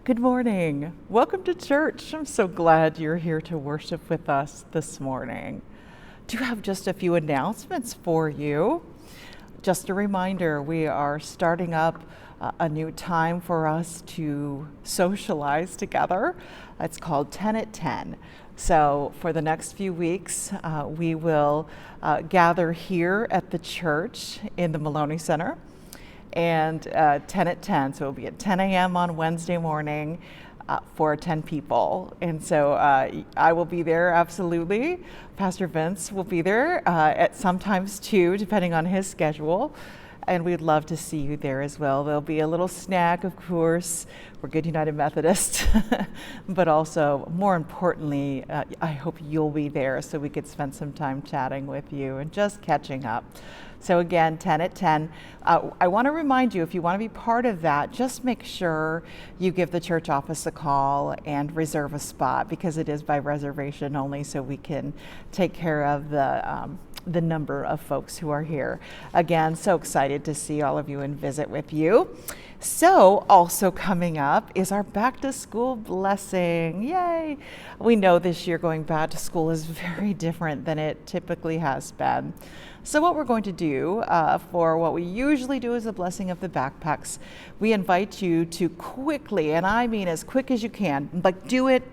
Good morning. Welcome to church. I'm so glad you're here to worship with us this morning. Do have just a few announcements for you. Just a reminder, we are starting up a new time for us to socialize together. It's called 10 at 10. So for the next few weeks, we will gather here at the church in the Maloney Center and 10 at 10. So it'll be at 10 a.m. on Wednesday morning for 10 people. And so I will be there, absolutely. Pastor Vince will be there at sometimes too, depending on his schedule. And we'd love to see you there as well. There'll be a little snack, of course. We're Good United Methodist. But also, more importantly, I hope you'll be there so we could spend some time chatting with you and just catching up. So again, 10 at 10. I want to remind you, if you want to be part of that, just make sure you give the church office a call and reserve a spot, because it is by reservation only, so we can take care of the number of folks who are here. Again, so excited to see all of you and visit with you. So also coming up is our back to school blessing. Yay! We know this year going back to school is very different than it typically has been. So what we're going to do for what we usually do is a blessing of the backpacks, we invite you to quickly, and I mean as quick as you can, like do it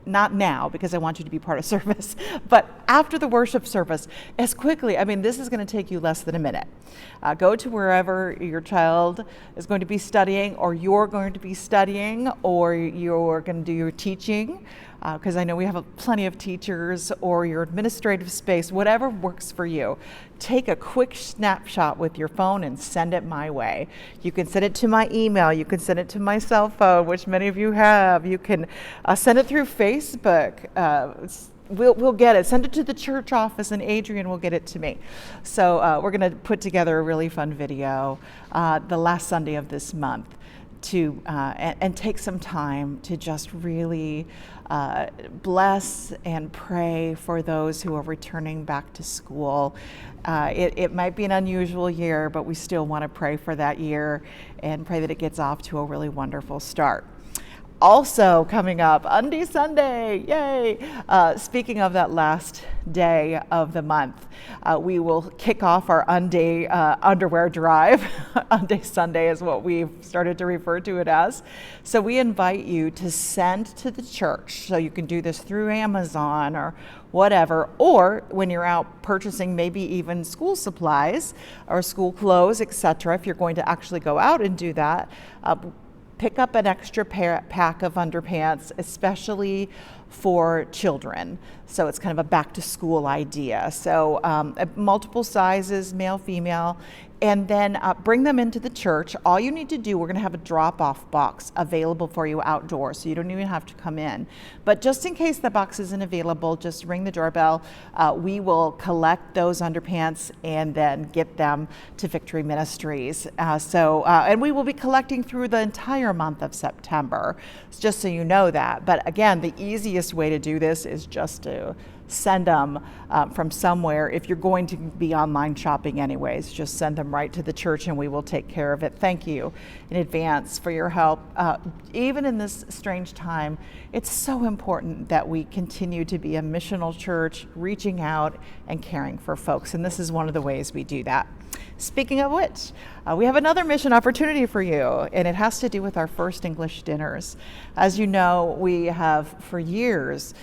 not now because I want you to be part of service, but after the worship service, as quickly. I mean, this is going to take you less than a minute. Go to wherever your child is going to be studying, or you're going to be studying, or you're going to do your teaching, because I know we have plenty of teachers, or your administrative space, whatever works for you. Take a quick snapshot with your phone and send it my way. You can send it to my email. You can send it to my cell phone, which many of you have. You can send it through Facebook. We'll get it. Send it to the church office, and Adrian will get it to me. So we're going to put together a really fun video the last Sunday of this month to and take some time to just really bless and pray for those who are returning back to school. It might be an unusual year, but we still want to pray for that year and pray that it gets off to a really wonderful start. Also coming up, Undy Sunday, yay! Speaking of that last day of the month, we will kick off our Unday underwear drive. Unday Sunday is what we've started to refer to it as. So we invite you to send to the church. So you can do this through Amazon or whatever, or when you're out purchasing maybe even school supplies or school clothes, etc. If you're going to actually go out and do that, pick up an extra pack of underpants, especially for children. So it's kind of a back to school idea. So multiple sizes, male, female, and then bring them into the church. All you need to do, we're going to have a drop-off box available for you outdoors, so you don't even have to come in. But just in case the box isn't available, just ring the doorbell. We will collect those underpants and then get them to Victory Ministries. And we will be collecting through the entire month of September, just so you know that. But again, the easiest way to do this is just to send them from somewhere. If you're going to be online shopping anyways, just send them right to the church and we will take care of it. Thank you in advance for your help. Even in this strange time, it's so important that we continue to be a missional church, reaching out and caring for folks. And this is one of the ways we do that. Speaking of which, we have another mission opportunity for you, and it has to do with our First English dinners. As you know, we have for years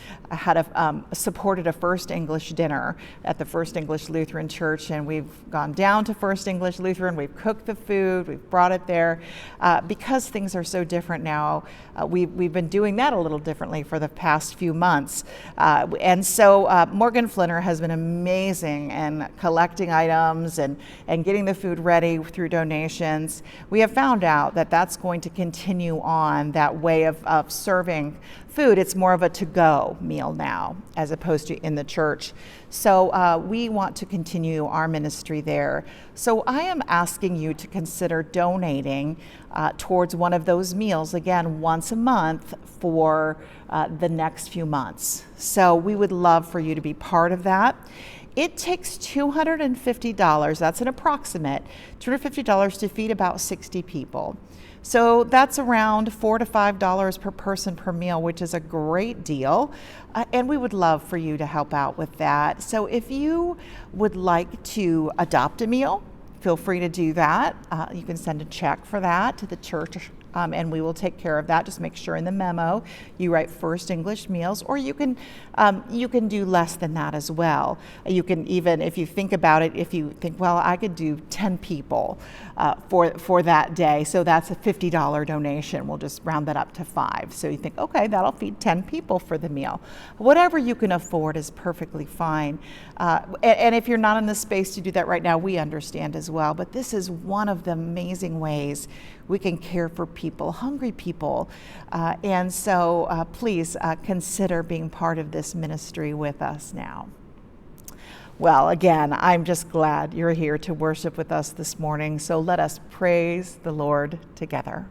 supported a First English dinner at the First English Lutheran Church, and we've gone down to First English Lutheran, we've cooked the food, we've brought it there. Because things are so different now, we've been doing that a little differently for the past few months. And so Morgan Flinner has been amazing in collecting items and getting the food ready through donations. We have found out that that's going to continue on, that way of serving food. It's more of a to-go meal now as opposed to in the church. So we want to continue our ministry there. So I am asking you to consider donating towards one of those meals, again, once a month for the next few months. So we would love for you to be part of that. It takes $250, that's an approximate, $250 to feed about 60 people. So that's around $4 to $5 per person per meal, which is a great deal. And we would love for you to help out with that. So if you would like to adopt a meal, feel free to do that. You can send a check for that to the church, and we will take care of that. Just make sure in the memo you write First English Meals, or you can do less than that as well. You can even, if you think about it, if you think, well, I could do 10 people for that day, so that's a $50 donation. We'll just round that up to 5. So you think, okay, that'll feed 10 people for the meal. Whatever you can afford is perfectly fine. And if you're not in the space to do that right now, we understand as well. But this is one of the amazing ways we can care for people, hungry people. And so please consider being part of this ministry with us now. Well, again, I'm just glad you're here to worship with us this morning. So let us praise the Lord together.